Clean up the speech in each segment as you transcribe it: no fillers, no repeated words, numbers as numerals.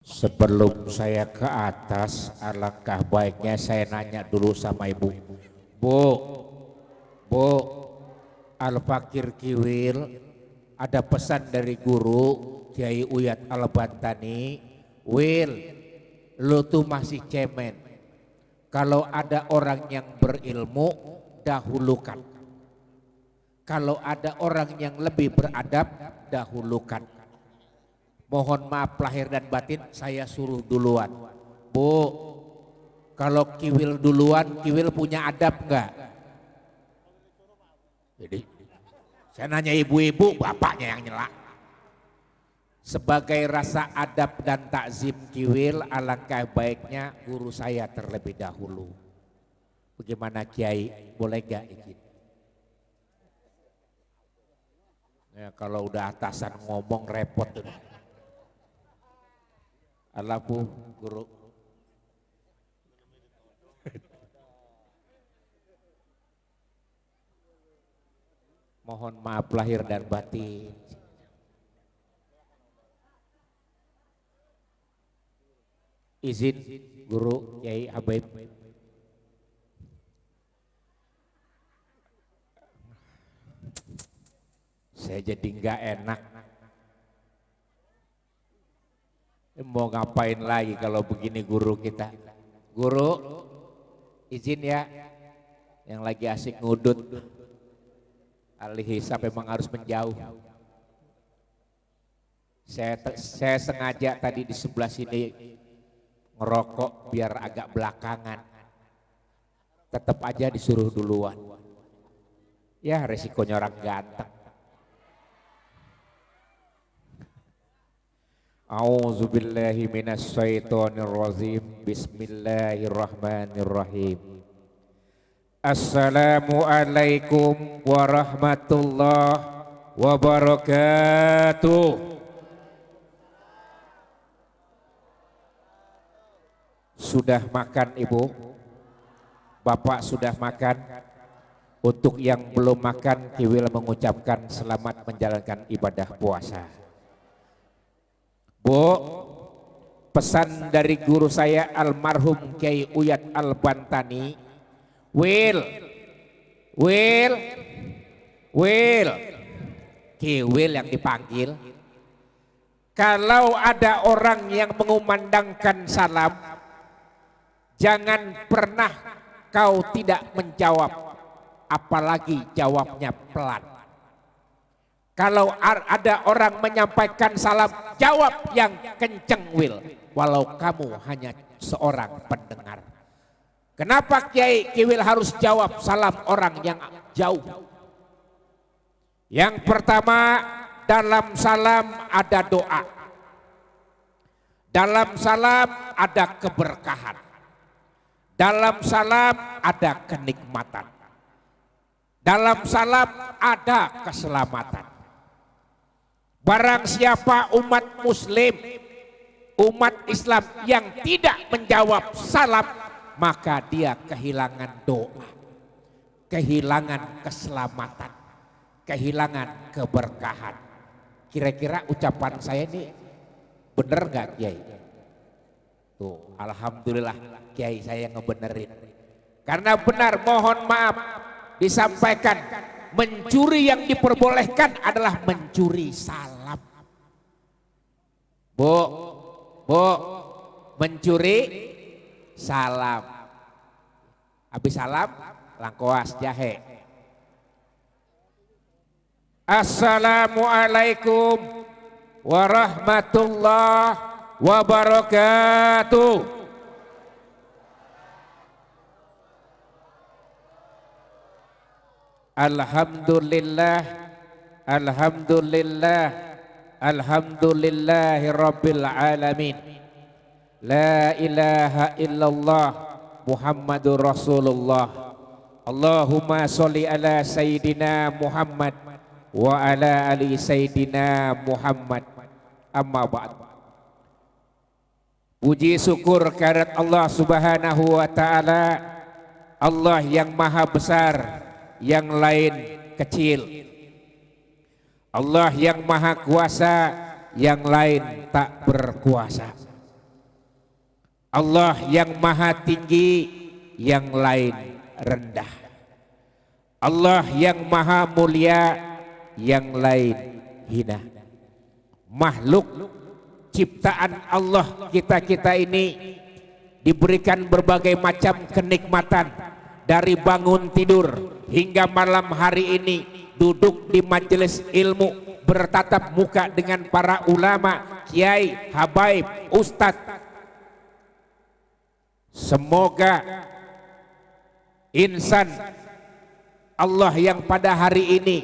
Sebelum saya ke atas, alangkah baiknya saya nanya dulu sama ibu. Bu, bu, Al-Fakir Kiwil, ada pesan dari guru Kiai Uyat Al-Bantani. Wil, lu tuh masih cemen. Kalau ada orang yang berilmu, dahulukan. Kalau ada orang yang lebih beradab, dahulukan. Mohon maaf lahir dan batin, saya suruh duluan. Bu, kalau Kiwil duluan, Kiwil punya adab enggak? Jadi saya nanya ibu-ibu, bapaknya yang nyela. Sebagai rasa adab dan takzim Kiwil, alangkah baiknya guru saya terlebih dahulu. Bagaimana Kiai, boleh gak izin? Ya, kalau udah atasan ngomong repot tuh. Alafu guru. Mohon maaf lahir dan batin. Izin guru Kiai Habib. Saya jadi nggak enak. Mau ngapain lagi kalau begini guru kita? Guru, izin ya, yang lagi asik ngudut, alih hisab memang harus menjauh. Saya sengaja tadi di sebelah sini ngerokok biar agak belakangan. Tetap aja disuruh duluan. Ya resikonya orang ganteng. A'udzubillahi minasyaitonirrajim. Bismillahirrahmanirrahim. Assalamualaikum warahmatullahi wabarakatuh. Sudah makan Ibu? Bapak sudah makan? Untuk yang belum makan, Kiwil mengucapkan selamat menjalankan ibadah puasa. Bu, pesan dari guru saya almarhum Kiai Uyat Al-Bantani. Wil, Kiwil yang dipanggil. Kalau ada orang yang mengumandangkan salam, jangan pernah kau tidak menjawab, apalagi jawabnya pelan. Kalau ada orang menyampaikan salam, jawab yang kenceng Wil, walau kamu hanya seorang pendengar. Kenapa Kiai Kiwil harus jawab salam orang yang jauh? Yang pertama, dalam salam ada doa. Dalam salam ada keberkahan. Dalam salam ada kenikmatan. Dalam salam ada keselamatan. Barang siapa umat muslim, umat Islam yang tidak menjawab salam, maka dia kehilangan doa, kehilangan keselamatan, kehilangan keberkahan. Kira-kira ucapan saya ini benar gak Kiai? Tuh, alhamdulillah Kiai saya ngebenerin. Karena benar, mohon maaf disampaikan, mencuri yang diperbolehkan adalah mencuri salam. Bu, mencuri salam. Habis salam, langkoas jahe. Assalamualaikum warahmatullahi wabarakatuh. Alhamdulillah, alhamdulillah, alhamdulillahi rabbil alamin. La ilaha illallah Muhammadur Rasulullah. Allahumma sholli ala Sayyidina Muhammad wa ala ali Sayyidina Muhammad. Amma ba'd. Puji syukur kehadirat Allah Subhanahu wa ta'ala, Allah yang maha besar, yang lain kecil. Allah yang maha kuasa, yang lain tak berkuasa. Allah yang maha tinggi, yang lain rendah. Allah yang maha mulia, yang lain hina. Makhluk ciptaan Allah kita ini diberikan berbagai macam kenikmatan, dari bangun tidur hingga malam hari ini duduk di majelis ilmu, bertatap muka dengan para ulama, kiai, habaib, ustadz. Semoga insan Allah yang pada hari ini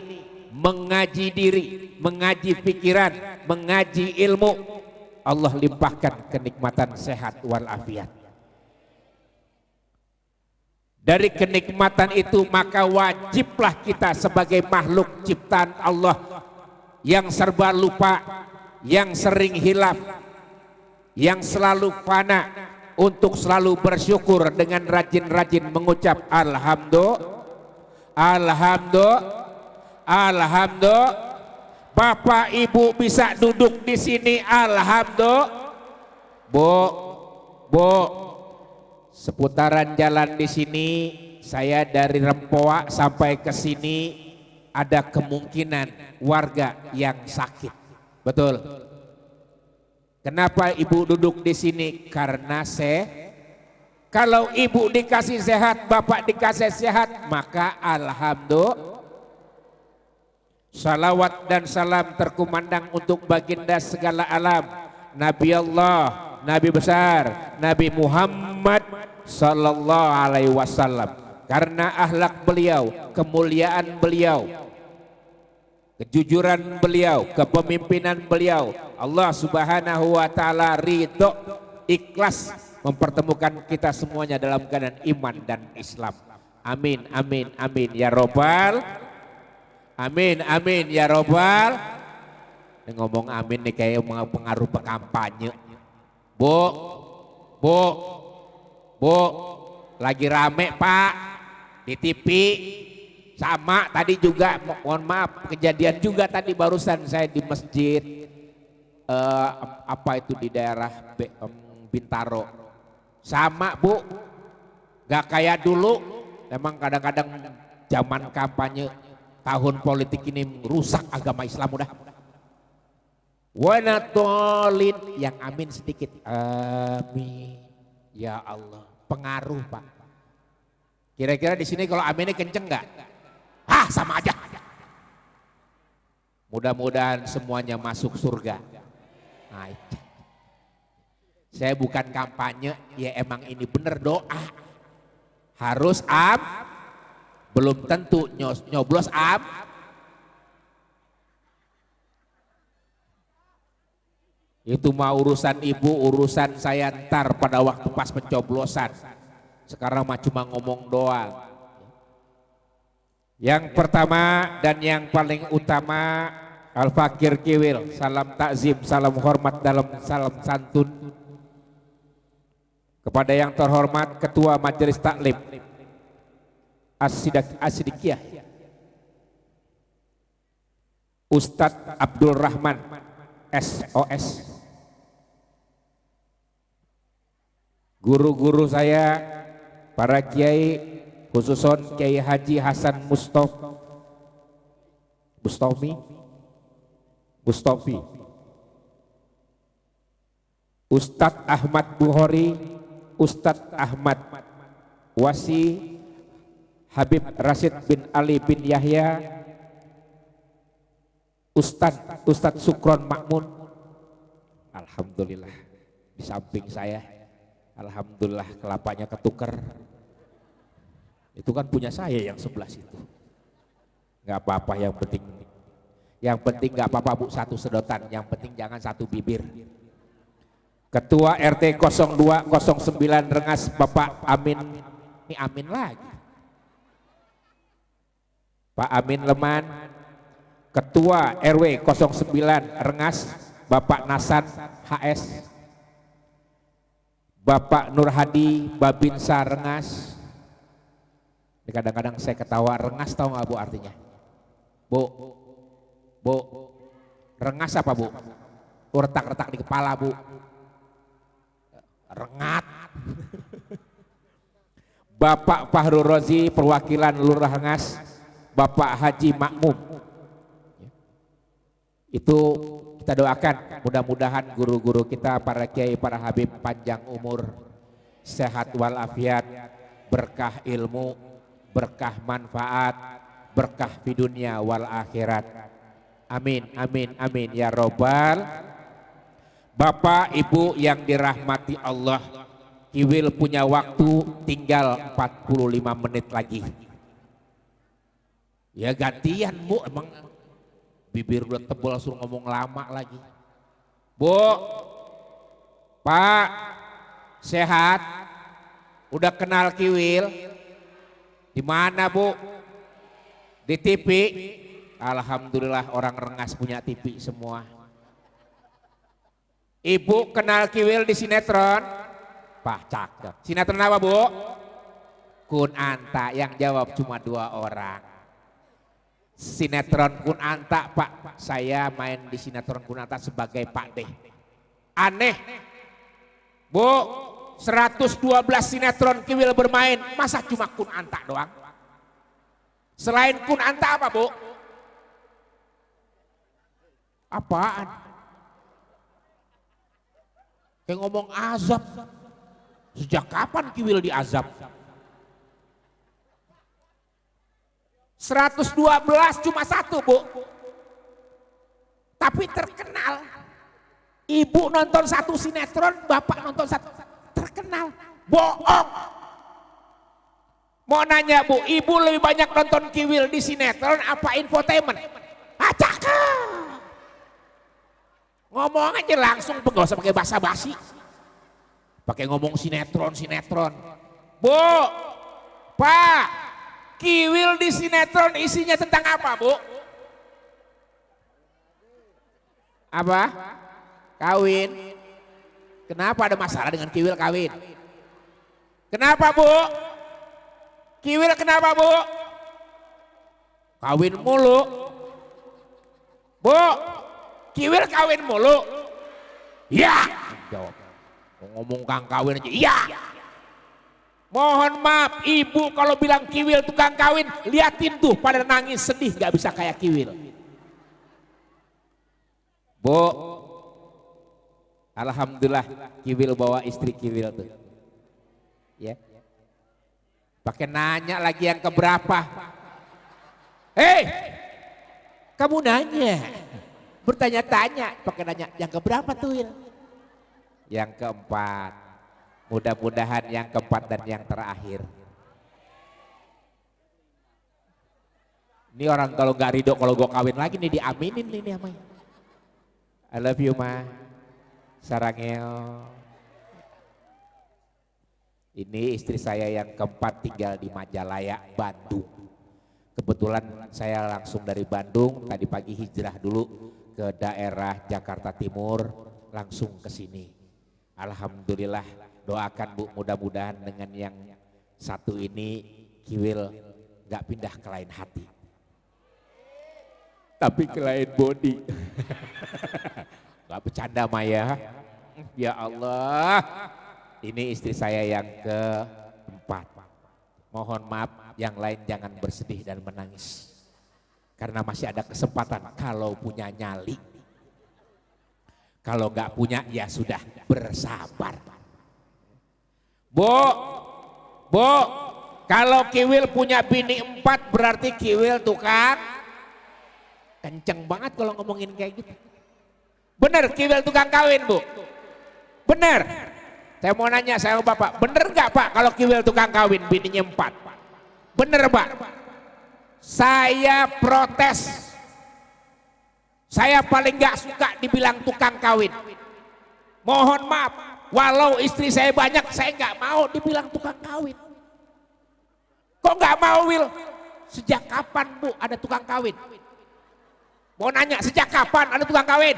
mengaji diri, mengaji pikiran, mengaji ilmu, Allah limpahkan kenikmatan sehat walafiat. Dari kenikmatan itu maka wajiblah kita sebagai makhluk ciptaan Allah yang serba lupa, yang sering hilaf, yang selalu fana, untuk selalu bersyukur dengan rajin-rajin mengucap alhamdulillah. Bapak Ibu bisa duduk di sini, alhamdulillah. Bu, seputaran jalan di sini saya dari Rempoa sampai ke sini ada kemungkinan warga yang sakit. Betul. Kenapa ibu duduk di sini? Karena kalau ibu dikasih sehat, bapak dikasih sehat, maka alhamdulillah. Salawat dan salam terkumandang untuk baginda segala alam, Nabi Allah, Nabi besar, Nabi Muhammad sallallahu alaihi wasallam. Karena akhlak beliau, kemuliaan beliau, kejujuran beliau, kepemimpinan beliau, Allah subhanahu wa ta'ala ridho, ikhlas mempertemukan kita semuanya dalam keadaan iman dan Islam. Amin, amin, amin ya robbal, amin, amin ya robbal. Ini ngomong amin nih kayak pengaruh pekampanye. Bu, lagi rame Pak di TV. Sama tadi juga, mohon maaf, kejadian juga tadi barusan saya di masjid apa itu di daerah Bintaro. Sama Bu, gak kayak dulu. Memang kadang-kadang zaman kampanye tahun politik ini rusak agama Islam udah. Wanatolin, yang amin sedikit. Amin ya Allah. Pengaruh Pak. Kira-kira di sini kalau aminnya kenceng nggak? Sama aja. Mudah-mudahan semuanya masuk surga. Nah, saya bukan kampanye, ya emang ini bener doa. Harus belum tentu nyoblos Itu mah urusan ibu, urusan saya ntar pada waktu pas pencoblosan. Sekarang mah cuma ngomong doang. Yang pertama dan yang paling utama, Al-Fakir Kiwil, salam takzim, salam hormat dalam salam santun kepada yang terhormat Ketua Majelis Taklim As-Sidikiyah Ustadz Abdul Rahman SOS, guru-guru saya, para kiai, khususon Kiai Haji Hasan Mustofi, Ustadz Ahmad Bukhari, Ustadz Ahmad Wasi, Habib Rashid bin Ali bin Yahya, Ustadz Sukron Makmun. Alhamdulillah di samping saya, alhamdulillah kelapanya ketukar. Itu kan punya saya yang sebelah situ. Nggak apa-apa, yang penting nggak apa-apa Bu, satu sedotan, yang penting jangan satu bibir. Ketua RT 0209 Rengas Bapak Amin, ini Amin lagi. Pak Amin Leman. Ketua RW 09 Rengas Bapak Nasan HS. Bapak Nur Hadi Babinsa Rengas. Kadang-kadang saya ketawa, rengas tahu nggak Bu artinya? Bu, rengas apa Bu? Retak-retak di kepala Bu. Rengat. Bapak Fahru Rozi perwakilan Lurah Ngas, Bapak Haji Makmum. Itu kita doakan mudah-mudahan guru-guru kita, para kiai, para habib panjang umur, sehat walafiat, berkah ilmu, berkah manfaat, berkah di dunia wal akhirat. Amin, amin, amin ya robbal. Bapak Ibu yang dirahmati Allah, Kiwil punya waktu tinggal 45 menit lagi. Ya gantian Bu, emang bibir udah tebal suruh ngomong lama lagi. Bu, Pak, sehat? Udah kenal Kiwil? Di mana Bu? Di TV? Alhamdulillah orang Rengas punya TV semua. Ibu kenal Kiwil di sinetron? Pak cakep. Sinetron apa Bu? Kun Anta, yang jawab cuma 2 orang. Sinetron Kun Anta Pak, saya main di sinetron Kun Anta sebagai Pak D. Aneh Bu, 112 sinetron Kiwil bermain, masa cuma Kun Anta doang? Selain Kun Anta apa Bu? Apaan? Kayak ngomong azab. Sejak kapan Kiwil diazab? 112 cuma 1 Bu. Tapi terkenal. Ibu nonton 1 sinetron, bapak nonton 1. Terkenal. Bohong. Mau nanya Bu, ibu lebih banyak nonton Kiwil di sinetron apa infotainment? Cakep. Ngomong aja langsung, gak usah pakai basa-basi. Pakai ngomong sinetron. Bu, Pak, Kiwil di sinetron isinya tentang apa Bu? Apa? Kawin. Kenapa ada masalah dengan Kiwil kawin? Kenapa Bu? Kiwil kenapa Bu? Kawin mulu. Bu, Kiwil kawin mulu. Ya, jawab. Ngomong kang kawin aja, iya. Mohon maaf ibu kalau bilang Kiwil tukang kawin, liatin tuh pada nangis sedih gak bisa kayak Kiwil. Bu, alhamdulillah Kiwil bawa istri Kiwil tuh. Ya. Pakai nanya lagi yang keberapa. Hei, kamu nanya, bertanya-tanya, pakai nanya yang keberapa tuh Wil? Yang keempat, mudah-mudahan yang keempat dan yang terakhir. Ini orang kalau nggak ridho kalau gue kawin lagi nih diaminin nih namanya. I love you ma, sarangeo. Ini istri saya yang keempat tinggal di Majalaya, Bandung. Kebetulan saya langsung dari Bandung tadi pagi hijrah dulu ke daerah Jakarta Timur, langsung ke sini. Alhamdulillah, doakan Bu, mudah-mudahan dengan yang satu ini Kiwil gak pindah ke lain hati. Tapi ke lain body. Gak bercanda Maya. Ya Allah, ini istri saya yang keempat. Mohon maaf, yang lain jangan bersedih dan menangis. Karena masih ada kesempatan kalau punya nyali. Kalau nggak punya ya sudah bersabar. Bu, kalau Kiwil punya bini 4 berarti Kiwil tukang kenceng banget kalau ngomongin kayak gitu. Bener Kiwil tukang kawin Bu? Bener. Saya mau nanya sama Bapak, bener nggak Pak kalau Kiwil tukang kawin bininya 4? Bener Pak? Saya protes. Saya paling gak suka dibilang tukang kawin. Mohon maaf, walau istri saya banyak, saya gak mau dibilang tukang kawin. Kok gak mau Wil? Sejak kapan Bu ada tukang kawin? Mau nanya, sejak kapan ada tukang kawin?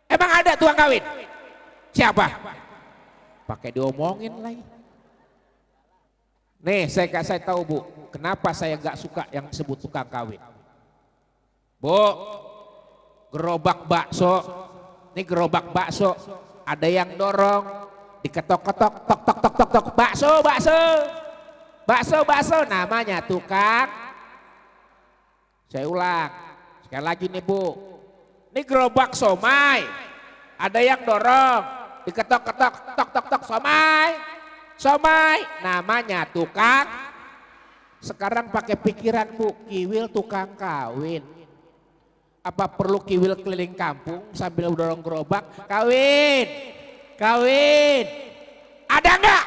Emang ada tukang kawin? Siapa? Pakai diomongin lagi. Nih saya tahu Bu, kenapa saya gak suka yang disebut tukang kawin. Bu, gerobak bakso, ini gerobak bakso, ada yang dorong, diketok-ketok, tok tok tok tok tok, bakso, bakso, bakso, bakso, namanya tukang. Saya ulang, sekali lagi nih Bu, ini gerobak somai, ada yang dorong, diketok-ketok, tok tok tok, somai, somai, namanya tukang. Sekarang pakai pikiran Bu, kiwil tukang kawin. Apa perlu kiwil keliling kampung sambil dorong gerobak? Kawin, kawin, ada nggak?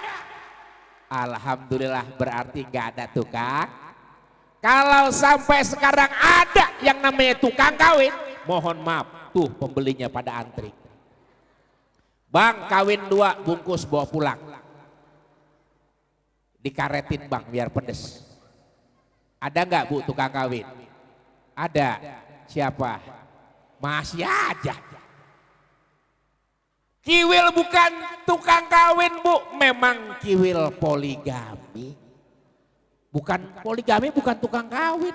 Alhamdulillah berarti nggak ada tukang. Kalau sampai sekarang ada yang namanya tukang kawin, mohon maaf, tuh pembelinya pada antri. Bang, kawin 2 bungkus bawa pulang. Dikaretin Bang biar pedes. Ada nggak Bu tukang kawin? Ada. Siapa? Masih aja. Kiwil bukan tukang kawin Bu, memang kiwil poligami. Bukan poligami, bukan tukang kawin.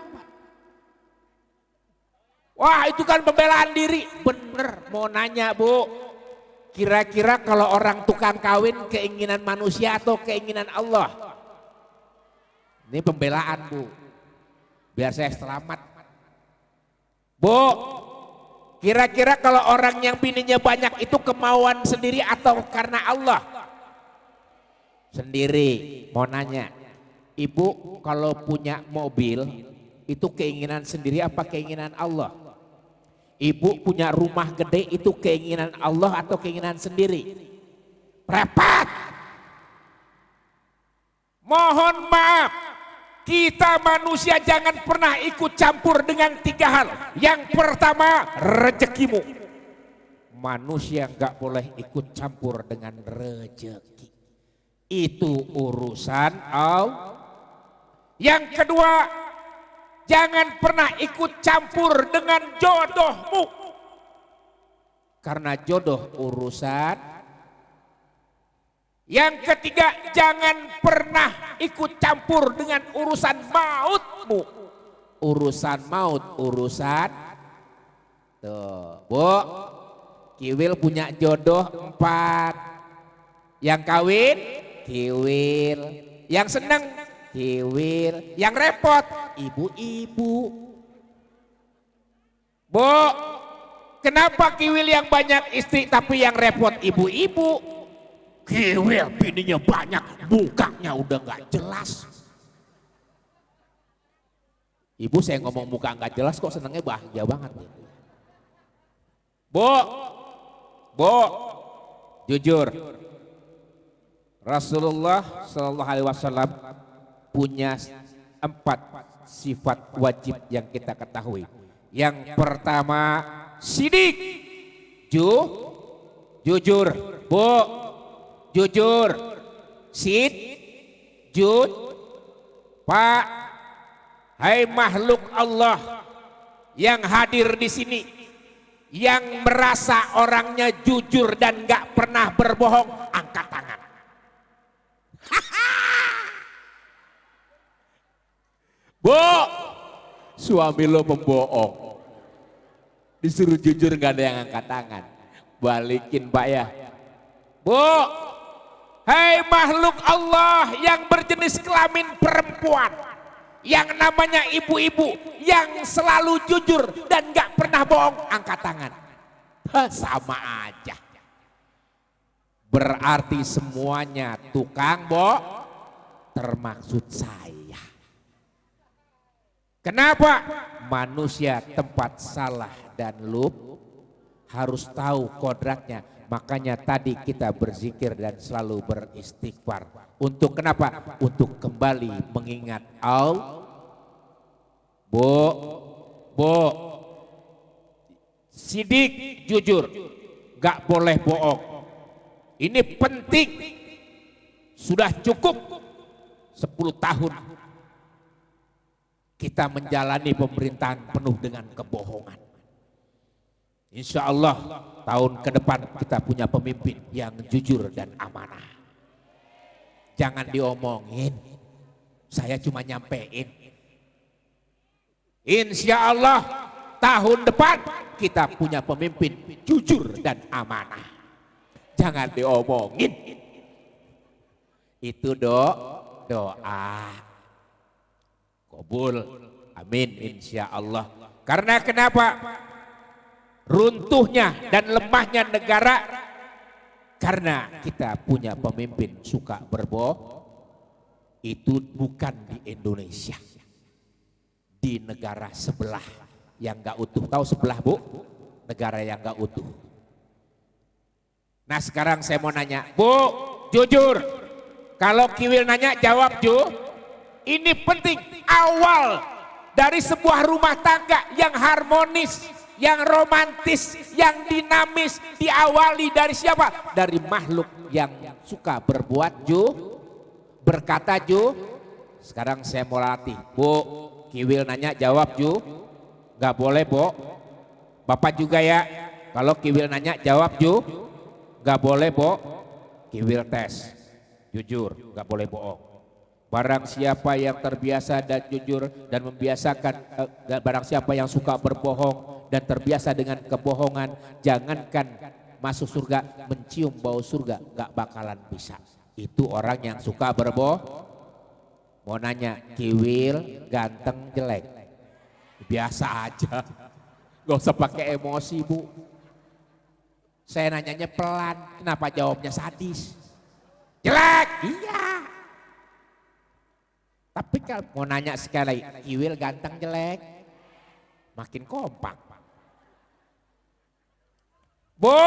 Wah itu kan pembelaan diri. Bener, mau nanya Bu. Kira-kira kalau orang tukang kawin keinginan manusia atau keinginan Allah? Ini pembelaan Bu. Biar saya selamat. Bu, kira-kira kalau orang yang bininya banyak itu kemauan sendiri atau karena Allah? Sendiri. Mau nanya, Ibu kalau punya mobil itu keinginan sendiri apa keinginan Allah? Ibu punya rumah gede itu keinginan Allah atau keinginan sendiri? Repot. Mohon maaf. Kita manusia jangan pernah ikut campur dengan 3 hal. Yang pertama, rezekimu. Manusia nggak boleh ikut campur dengan rezeki. Itu urusan Allah. Yang kedua, jangan pernah ikut campur dengan jodohmu. Karena jodoh urusan. Yang ketiga, jangan pernah ikut campur dengan urusan mautmu. Urusan maut, urusan. Tuh, Bu, kiwil punya jodoh 4. Yang kawin, kiwil. Yang seneng, kiwil. Yang repot, ibu-ibu. Bu, kenapa kiwil yang banyak istri tapi yang repot ibu-ibu? Kiwil bininya banyak, mukanya udah gak jelas. Ibu saya ngomong muka gak jelas kok senengnya bahagia banget. Bu, jujur. Rasulullah SAW punya 4 sifat wajib yang kita ketahui. Yang pertama, sidik, jujur. Bu, jujur, jud, Pak, hai makhluk Allah yang hadir di sini, yang merasa orangnya jujur dan gak pernah berbohong, angkat tangan. Bu, suami lo pembohong, disuruh jujur gak ada yang angkat tangan. Balikin Pak ya. Bu, hai makhluk Allah yang berjenis kelamin perempuan, yang namanya ibu-ibu, yang selalu jujur dan gak pernah bohong, angkat tangan. Sama aja. Berarti semuanya tukang bohong, termaksud saya. Kenapa? Manusia tempat salah dan harus tahu kodratnya. Makanya tadi kita berzikir dan selalu beristighfar. Untuk kenapa? Untuk kembali mengingat Allah. Bu, sidik, jujur, gak boleh bohong. Ini penting. Sudah cukup 10 tahun kita menjalani pemerintahan penuh dengan kebohongan. Insya Allah tahun ke depan kita punya pemimpin yang jujur dan amanah. Jangan diomongin, saya cuma nyampein. Insya Allah tahun depan kita punya pemimpin jujur dan amanah. Jangan diomongin. Itu doa. Kabul. Amin insya Allah. Karena kenapa? Runtuhnya dan lemahnya negara karena kita punya pemimpin suka berbohong. Itu bukan di Indonesia, di negara sebelah yang gak utuh. Tahu sebelah Bu? Negara yang gak utuh. Nah sekarang saya mau nanya, Bu, jujur, kalau Kiwil nanya jawab Ju. Ini penting, awal dari sebuah rumah tangga yang harmonis, yang romantis, yang dinamis, diawali dari siapa? Dari makhluk yang suka berbuat berkata Ju. Sekarang saya mau latih, Bu, Kiwil nanya jawab Ju. Gak boleh Bu. Bapak juga ya, kalau Kiwil nanya jawab Ju. Gak boleh Bu. Kiwil tes, jujur, gak boleh bohong. Barang siapa yang terbiasa dan jujur dan membiasakan, barang siapa yang suka berbohong dan terbiasa dengan kebohongan, jangankan masuk surga, mencium bau surga gak bakalan bisa. Itu orang yang suka berbohong. Mau nanya, Kiwil ganteng jelek? Biasa aja, gak usah pakai emosi Bu. Saya nanyanya pelan, kenapa jawabnya sadis? Jelek, iya. Tapi kalau mau nanya sekali lagi, Kiwil ganteng jelek? Makin kompak. Bu,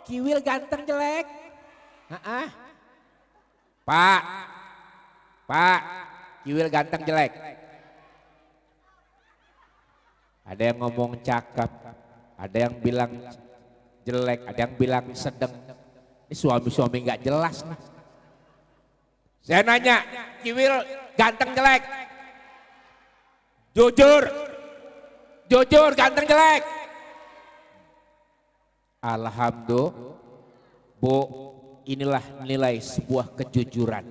Kiwil ganteng jelek? Pak, Kiwil ganteng jelek? Ada yang ngomong cakep, ada yang bilang jelek, ada yang bilang sedang. Ini suami-suami gak jelas nih. Saya nanya, Kiwil ganteng jelek? Jujur ganteng jelek? Alhamdulillah, Bu, inilah nilai sebuah kejujuran.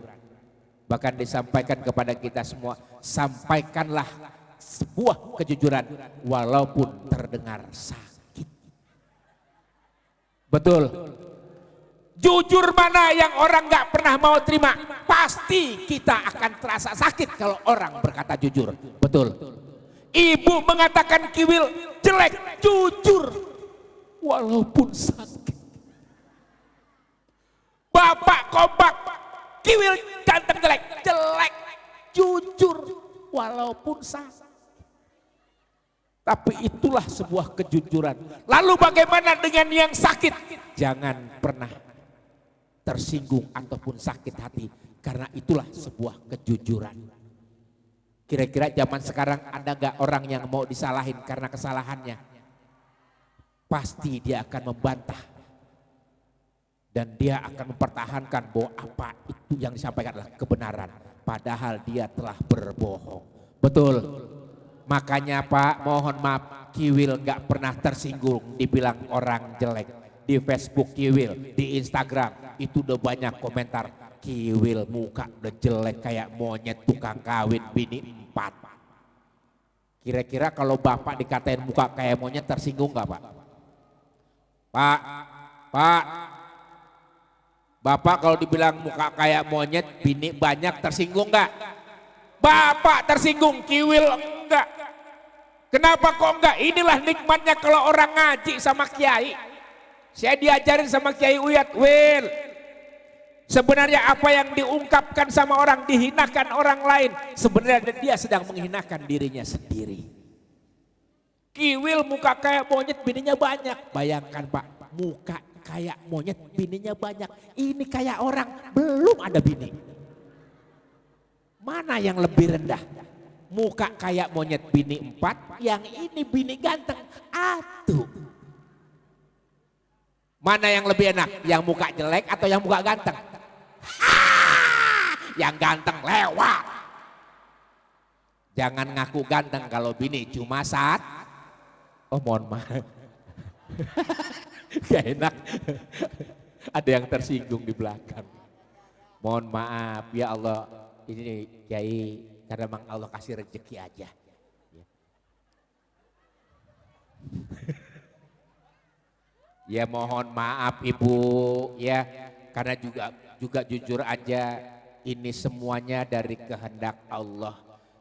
Bahkan disampaikan kepada kita semua, sampaikanlah sebuah kejujuran walaupun terdengar sakit. Betul. Jujur mana yang orang gak pernah mau terima, pasti kita akan terasa sakit kalau orang berkata jujur. Betul. Ibu mengatakan Kiwil jelek, jujur walaupun sakit. Bapak kompak, Kiwil ganteng jelek, jujur walaupun sakit. Tapi itulah sebuah kejujuran. Lalu bagaimana dengan yang sakit? Jangan pernah tersinggung ataupun sakit hati, karena itulah sebuah kejujuran. Kira-kira zaman sekarang ada gak orang yang mau disalahin karena kesalahannya? Pasti dia akan membantah dan dia akan mempertahankan bahwa apa itu yang disampaikan adalah kebenaran, padahal dia telah berbohong. Betul. Makanya Pak, mohon maaf, Kiwil gak pernah tersinggung dibilang orang jelek. Di Facebook Kiwil, di Instagram itu udah banyak komentar, Kiwil muka udah jelek kayak monyet tukang kawin bini 4. Kira-kira kalau Bapak dikatain muka kayak monyet tersinggung gak Pak? Pak, Bapak kalau dibilang muka kayak monyet bini banyak tersinggung gak? Bapak tersinggung, Kiwil enggak. Kenapa kok enggak? Inilah nikmatnya kalau orang ngaji sama kiai. Saya diajarin sama Kiai Uyat, Wil, sebenarnya apa yang diungkapkan sama orang, dihinakan orang lain, sebenarnya dia sedang menghinakan dirinya sendiri. Kiwil muka kayak monyet bininya banyak. Bayangkan Pak, muka kayak monyet bininya banyak. Ini kayak orang belum ada bini. Mana yang lebih rendah? Muka kayak monyet bini 4, yang ini bini ganteng. Atuh. Mana yang lebih enak? Yang muka jelek atau yang muka ganteng? Yang ganteng lewat. Jangan ngaku ganteng kalau bini cuma saat. Oh mohon maaf. Gak enak. Ada yang tersinggung di belakang. Mohon maaf ya Allah. Ini Kiai, karena memang Allah kasih rezeki aja. Ya mohon maaf Ibu ya, Karena juga jujur aja ini semuanya dari kehendak Allah.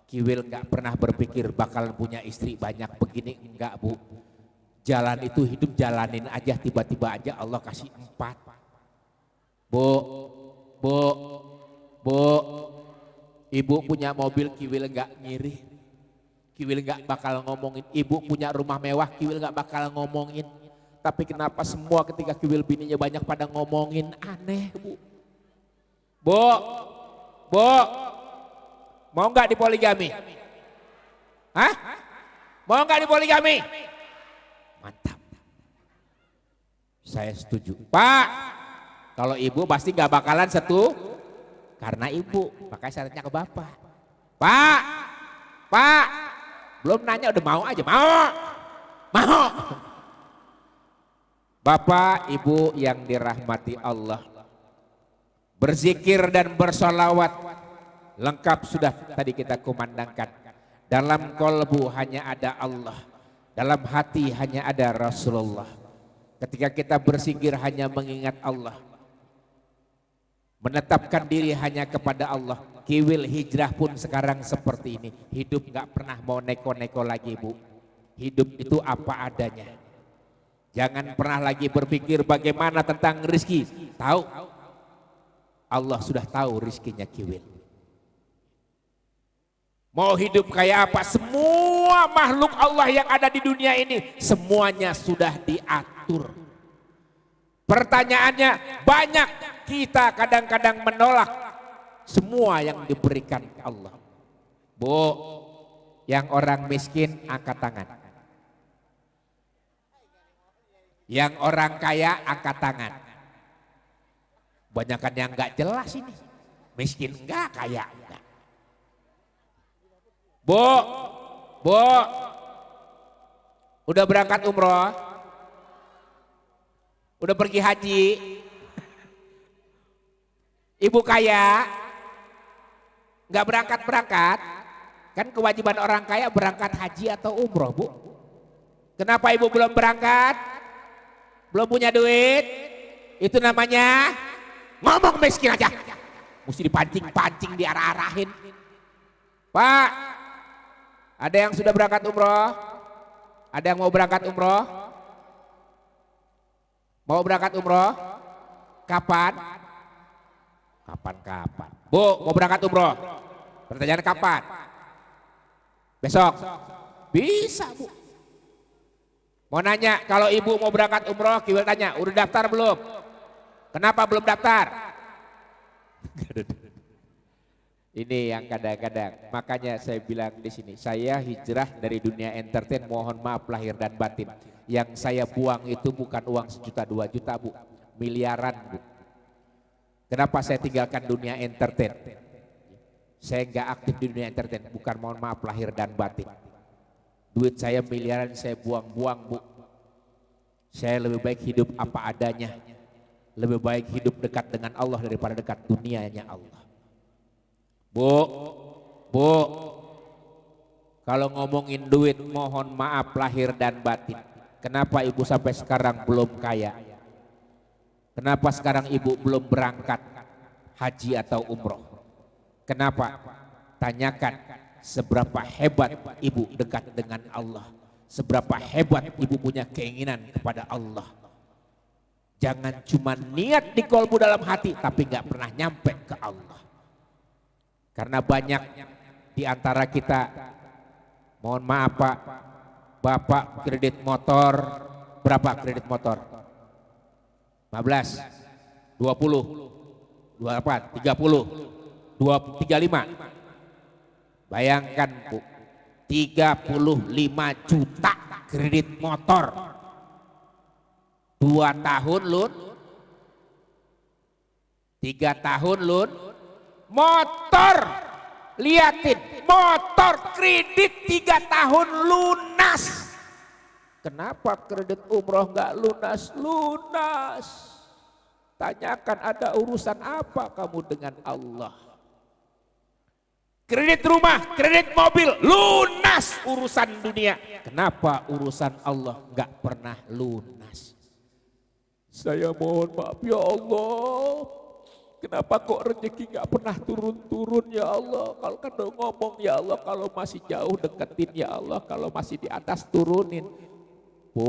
Kiwil nggak pernah berpikir bakalan punya istri banyak begini, enggak Bu. Jalan itu hidup jalanin aja, tiba-tiba aja Allah kasih 4. Bu, ibu punya mobil, Kiwil nggak ngiri. Kiwil nggak bakal ngomongin. Ibu punya rumah mewah, Kiwil nggak bakal ngomongin. Tapi kenapa semua ketika Kiwil bininya banyak pada ngomongin, aneh Bu. Bu, mau nggak dipoligami? Hah? Mau nggak dipoligami? Mantap. Saya setuju. Pak, kalau ibu pasti nggak bakalan karena ibu. Makanya saya tanya ke bapak. Pak, belum nanya udah mau aja, mau. Bapak, ibu yang dirahmati Allah, berzikir dan bersolawat lengkap sudah tadi kita kumandangkan. Dalam kolbu hanya ada Allah, dalam hati hanya ada Rasulullah. Ketika kita berzikir hanya mengingat Allah, menetapkan diri hanya kepada Allah. Kiwil hijrah pun sekarang seperti ini. Hidup gak pernah mau neko-neko lagi Bu. Hidup itu apa adanya. Jangan pernah lagi berpikir bagaimana tentang rezeki. Tahu, Allah sudah tahu rizkinya Kiwil. Mau hidup kayak apa? Semua makhluk Allah yang ada di dunia ini semuanya sudah diatur. Pertanyaannya banyak, kita kadang-kadang menolak semua yang diberikan Allah. Bu, yang orang miskin angkat tangan. Yang orang kaya angkat tangan. Banyakan yang enggak jelas ini. Miskin enggak, kaya enggak. Bu, udah berangkat umroh? Udah pergi haji? Ibu kaya? Enggak berangkat? Kan kewajiban orang kaya berangkat haji atau umroh Bu. Kenapa ibu belum berangkat? Belum punya duit? Itu namanya ngomong miskin aja. Mesti dipancing-pancing, diarah-arahin. Pak, ada yang sudah berangkat umroh? Ada yang mau berangkat umroh? Mau berangkat umroh? Kapan? Kapan? Bu, mau berangkat umroh? Pertanyaan kapan? Besok? Bisa Bu. Mau nanya, kalau ibu mau berangkat umroh, Kiwil tanya, udah daftar belum? Kenapa belum daftar? Ini yang kadang-kadang, makanya saya bilang di sini, saya hijrah dari dunia entertain, mohon maaf lahir dan batin. Yang saya buang itu bukan uang 1 juta 2 juta Bu, miliaran Bu. Kenapa saya tinggalkan dunia entertain? Saya nggak aktif di dunia entertain, bukan mohon maaf lahir dan batin. Duit saya miliaran saya buang-buang Bu. Saya lebih baik hidup apa adanya, lebih baik hidup dekat dengan Allah daripada dekat dunianya Allah. Bu, kalau ngomongin duit mohon maaf lahir dan batin. Kenapa ibu sampai sekarang belum kaya? Kenapa sekarang ibu belum berangkat haji atau umroh? Kenapa? Tanyakan seberapa hebat ibu dekat dengan Allah. Seberapa hebat ibu punya keinginan kepada Allah. Jangan cuma niat di kolbu dalam hati tapi gak pernah nyampe ke Allah. Karena banyak di antara kita, mohon maaf Pak, Bapak kredit motor, berapa kredit motor? 15, 20, 28, 30, 35. Bayangkan Bu, 35 juta kredit motor. 2 tahun Lun, 3 tahun Lun, motor, liatin, motor kredit 3 tahun lunas. Kenapa kredit umroh nggak lunas? Tanyakan ada urusan apa kamu dengan Allah. Kredit rumah, kredit mobil, lunas urusan dunia. Kenapa urusan Allah nggak pernah lunas? Saya mohon maaf ya Allah. Kenapa kok rezeki gak pernah turun-turun ya Allah. Kalau kan udah ngomong ya Allah, kalau masih jauh deketin ya Allah, kalau masih di atas turunin. Bu,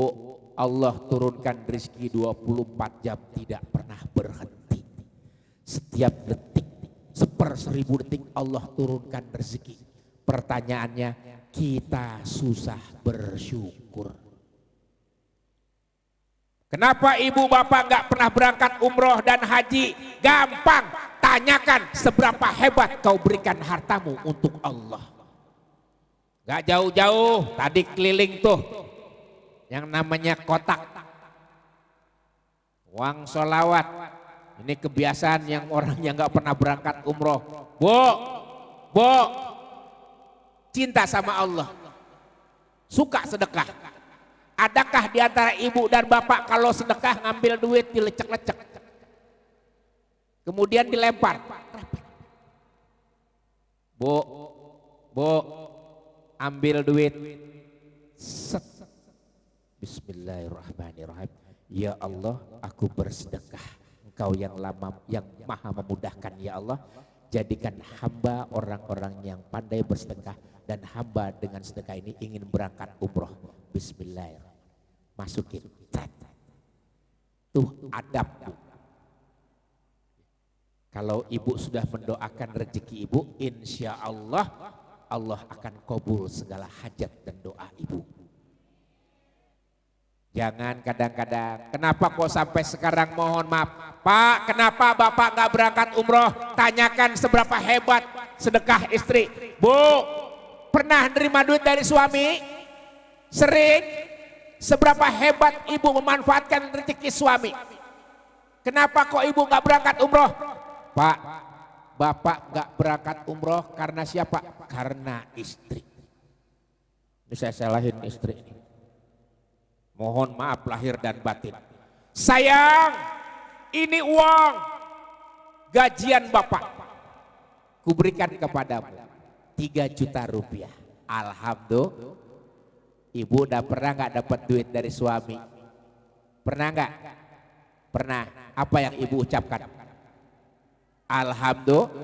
Allah turunkan rezeki 24 jam tidak pernah berhenti. Setiap detik, 1/1000 detik Allah turunkan rezeki. Pertanyaannya, kita susah bersyukur. Kenapa ibu bapak gak pernah berangkat umroh dan haji? Gampang, tanyakan seberapa hebat kau berikan hartamu untuk Allah. Gak jauh-jauh, tadi keliling tuh yang namanya kotak uang sholawat. Ini kebiasaan yang orang yang gak pernah berangkat umroh. Bu, cinta sama Allah, suka sedekah. Adakah di antara ibu dan bapak kalau sedekah ngambil duit dilecek-lecek, kemudian dilempar? Bu, ambil duit. Set. Bismillahirrahmanirrahim. Ya Allah, aku bersedekah. Engkau yang maha memudahkan ya Allah. Jadikan hamba orang-orang yang pandai bersedekah, dan hamba dengan sedekah ini ingin berangkat umroh. Bismillahirrahmanirrahim. Masukin. Tuh adab, Bu. Kalau ibu sudah mendoakan rezeki ibu, insya Allah Allah akan kabul segala hajat dan doa ibu. Jangan kadang-kadang, kenapa kok sampai sekarang mohon maaf Pak, kenapa Bapak gak berangkat umroh? Tanyakan seberapa hebat sedekah istri. Bu, pernah nerima duit dari suami? Sering? Seberapa hebat ibu memanfaatkan rezeki suami? Kenapa kok ibu gak berangkat umroh? Pak, Bapak gak berangkat umroh karena siapa? Karena istri. Ini saya salahin istri. Mohon maaf lahir dan batin. Sayang, ini uang gajian Bapak. Kuberikan kepadamu 3 juta rupiah. Alhamdulillah. Ibu udah pernah gak dapat duit dari suami? Pernah gak? Pernah. Apa yang ibu ucapkan? Alhamdulillah.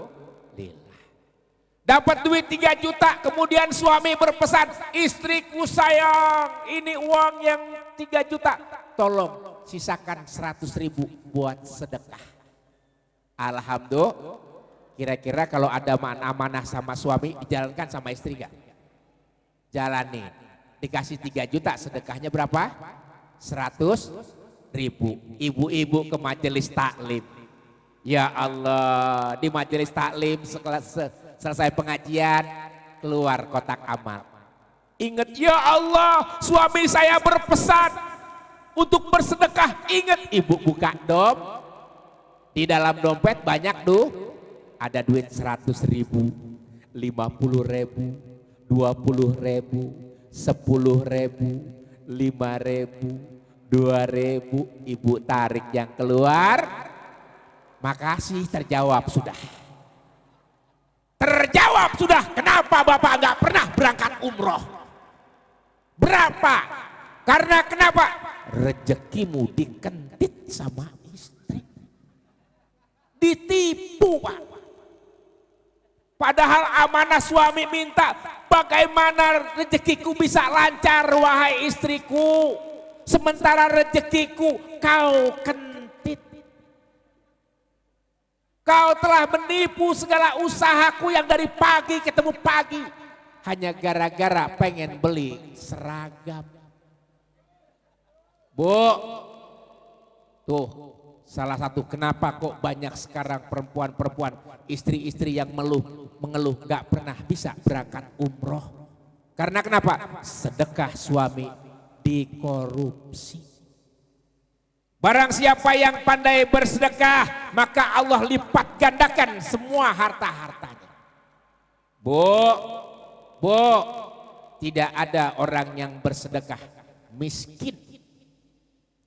Dapat duit 3 juta, kemudian suami berpesan, istriku sayang, ini uang yang 3 juta. Tolong sisakan 100.000 buat sedekah. Alhamdulillah. Kira-kira kalau ada amanah sama suami, dijalankan sama istri gak? Jalani. Dikasih 3 juta, sedekahnya berapa? 100.000. Ibu-ibu ke majelis taklim. Ya Allah, di majelis taklim selesai pengajian, keluar kotak amal. Ingat, ya Allah, suami saya berpesan untuk bersedekah. Ingat, ibu buka di dalam dompet banyak tuh, ada duit 100.000, 50.000, 20.000, 10.000, 5.000, 2.000, ibu tarik yang keluar. Makasih, terjawab sudah. Terjawab sudah. Kenapa Bapak nggak pernah berangkat umroh? Berapa? Karena kenapa? Rezekimu dikentit sama istri. Ditipu, Pak. Padahal amanah suami minta, bagaimana rezekiku bisa lancar wahai istriku, sementara rezekiku kau kentit. Kau telah menipu segala usahaku yang dari pagi ketemu pagi, hanya gara-gara pengen beli seragam. Bu, tuh salah satu kenapa kok banyak sekarang perempuan-perempuan, istri-istri yang mengeluh gak pernah bisa berangkat umroh. Karena kenapa? Sedekah suami dikorupsi. Barang siapa yang pandai bersedekah, maka Allah lipat gandakan semua harta-hartanya. Bu, tidak ada orang yang bersedekah miskin.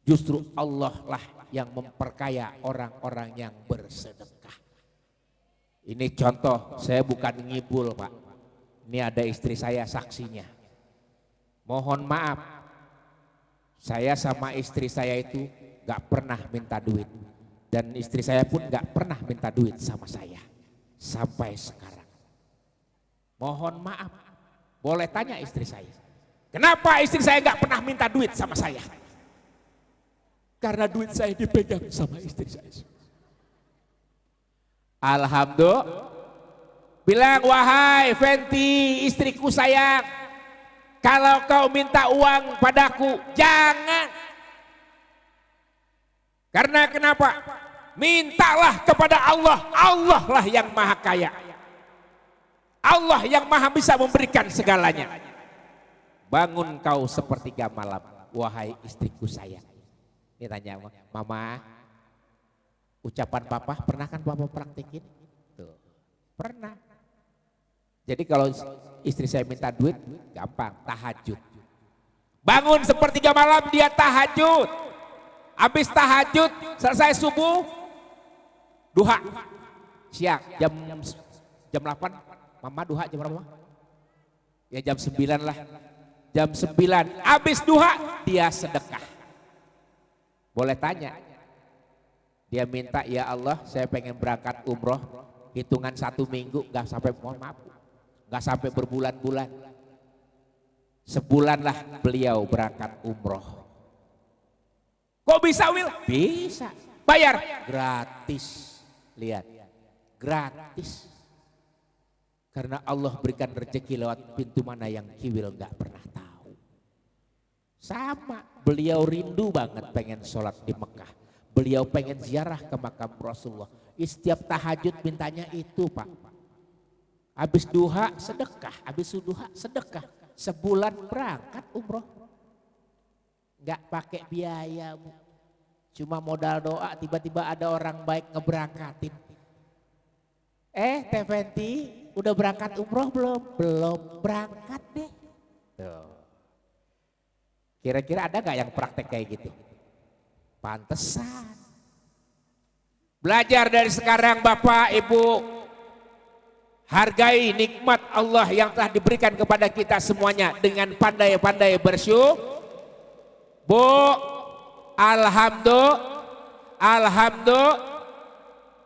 Justru Allah lah yang memperkaya orang-orang yang bersedekah. Ini contoh, saya bukan ngibul Pak. Ini ada istri saya saksinya. Mohon maaf, saya sama istri saya itu gak pernah minta duit. Dan istri saya pun gak pernah minta duit sama saya. Sampai sekarang. Mohon maaf, boleh tanya istri saya. Kenapa istri saya gak pernah minta duit sama saya? Karena duit saya dipegang sama istri saya. Alhamdulillah. Bilang, wahai Fenty, istriku sayang, kalau kau minta uang padaku, jangan. Karena kenapa? Mintalah kepada Allah. Allah lah yang maha kaya. Allah yang maha bisa memberikan segalanya. Bangun kau sepertiga malam, wahai istriku sayang. Ini tanya, mama, ucapan papa pernah kan papa praktekin? Tuh, pernah. Jadi kalau istri saya minta duit, gampang, tahajud. Bangun sepertiga malam dia tahajud. Habis tahajud, selesai subuh, duha. Siang, jam 8, mama duha jam berapa? Ya jam 9 lah. Jam 9, habis duha, dia sedekah. Boleh tanya. Dia minta, ya Allah saya pengen berangkat umroh, hitungan 1 minggu, gak sampai, mohon maaf, gak sampai berbulan-bulan. Sebulan lah beliau berangkat umroh. Kok bisa, Wil? Bisa. Bayar? Gratis. Lihat, gratis. Karena Allah berikan rezeki lewat pintu mana yang Kiwil gak pernah tahu. Sama, beliau rindu banget pengen sholat di Mekah. Beliau pengen ziarah ke makam Rasulullah. Setiap tahajud mintanya itu, Pak. Habis duha sedekah, habis duha sedekah. Sebulan berangkat umroh. Enggak pakai biaya, Bu. Cuma modal doa, tiba-tiba ada orang baik ngeberangkatin. Teh Fenty, udah berangkat umroh belum? Belum, berangkat deh. Tuh. Kira-kira ada gak yang praktek kayak gitu? Pantesan. Belajar dari sekarang Bapak, Ibu. Hargai nikmat Allah yang telah diberikan kepada kita semuanya dengan pandai-pandai bersyukur. Bu, alhamdulillah,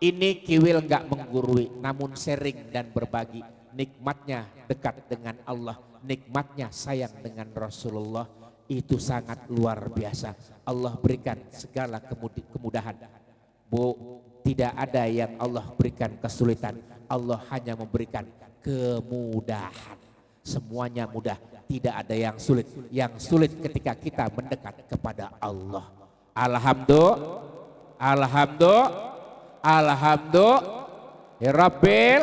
ini Kiwil nggak menggurui, namun sharing dan berbagi. Nikmatnya dekat dengan Allah, nikmatnya sayang dengan Rasulullah, itu sangat luar biasa. Allah berikan segala kemudahan. Bu, tidak ada yang Allah berikan kesulitan. Allah hanya memberikan kemudahan. Semuanya mudah, tidak ada yang sulit. Yang sulit ketika kita mendekat kepada Allah. Alhamdulillah, ya Rabbil.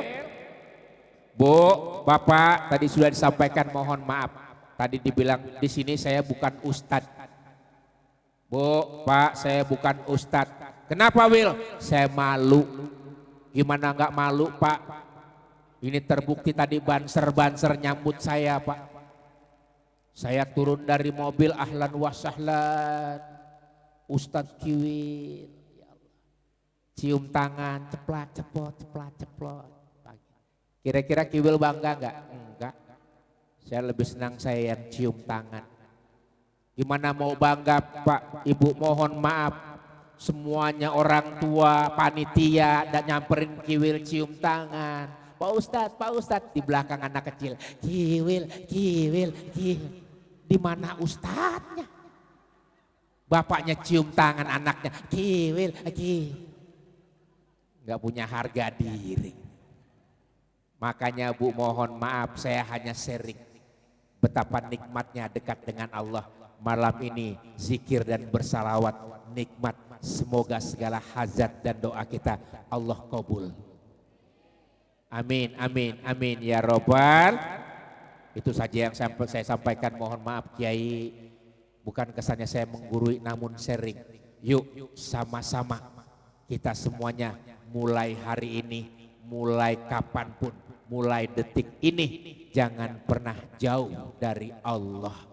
Bu, Bapak tadi sudah disampaikan, mohon maaf. Tadi dibilang di sini saya bukan ustadz. Bu, Pak, saya bukan ustadz. Kenapa, Wil? Saya malu. Gimana nggak malu, Pak? Ini terbukti tadi banser nyambut saya, Pak. Saya turun dari mobil, ahlan wa sahlan, Ustadz Kiwil. Ya Allah. Cium tangan, ceplak ceplok. Kira-kira Kiwil bangga nggak? Enggak. Saya lebih senang saya yang cium tangan. Gimana mau bangga, Pak? Ibu mohon maaf. Semuanya orang tua, panitia, dan nyamperin Kiwil cium tangan. Pak Ustadz, di belakang anak kecil. Kiwil. Di mana ustadznya? Bapaknya cium tangan anaknya. Kiwil. Gak punya harga diri. Makanya Bu mohon maaf, saya hanya sharing betapa nikmatnya dekat dengan Allah. Malam ini zikir dan bersalawat nikmat. Semoga segala hajat dan doa kita Allah kabul. Amin ya robbal. Itu saja yang saya sampaikan. Mohon maaf Kiai, bukan kesannya saya menggurui namun sharing. Yuk sama-sama kita semuanya mulai hari ini, mulai kapanpun, mulai detik ini jangan pernah jauh dari Allah.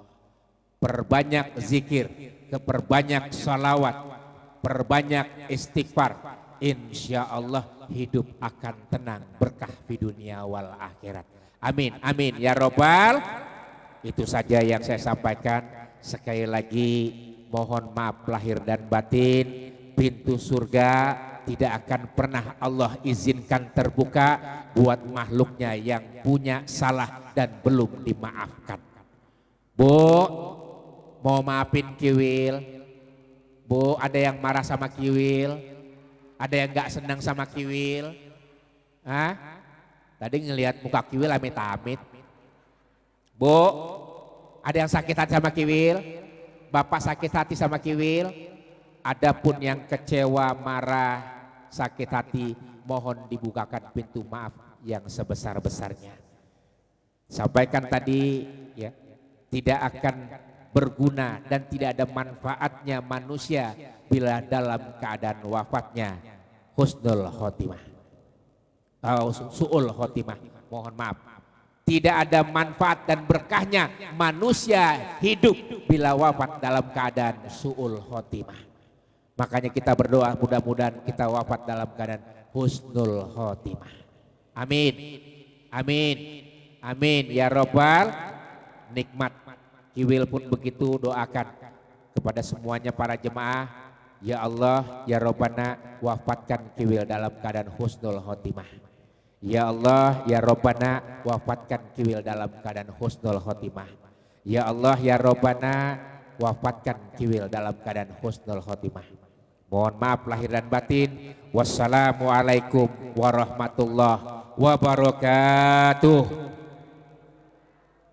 Perbanyak zikir, perbanyak salawat, perbanyak istighfar. Insya Allah hidup akan tenang, berkah di dunia wal akhirat. Amin ya robbal. Itu saja yang saya sampaikan. Sekali lagi mohon maaf lahir dan batin, pintu surga tidak akan pernah Allah izinkan terbuka buat makhluknya yang punya salah dan belum dimaafkan. Bu, mau maafin Kiwil? Bu, ada yang marah sama Kiwil? Ada yang gak senang sama Kiwil? Hah? Tadi ngelihat muka Kiwil amit-amit. Bu, ada yang sakit hati sama Kiwil? Bapak sakit hati sama Kiwil? Adapun yang kecewa, marah, sakit hati, mohon dibukakan pintu maaf yang sebesar-besarnya. Sampaikan tadi ya, tidak akan berguna dan tidak ada manfaatnya manusia bila dalam keadaan wafatnya husnul khotimah, su'ul khotimah, mohon maaf. Tidak ada manfaat dan berkahnya manusia hidup bila wafat dalam keadaan su'ul khotimah. Makanya kita berdoa mudah-mudahan kita wafat dalam keadaan husnul khotimah. Amin. Amin. Amin ya robbal nikmat. Kiwil pun begitu, doakan kepada semuanya para jemaah. Ya Allah, ya Robbana, wafatkan Kiwil dalam keadaan husnul khotimah. Ya Allah, ya Robbana, wafatkan Kiwil dalam keadaan husnul khotimah. Ya Allah, ya Robbana, wafatkan Kiwil dalam keadaan husnul khotimah. Mohon maaf lahir dan batin. Wassalamualaikum warahmatullahi wabarakatuh.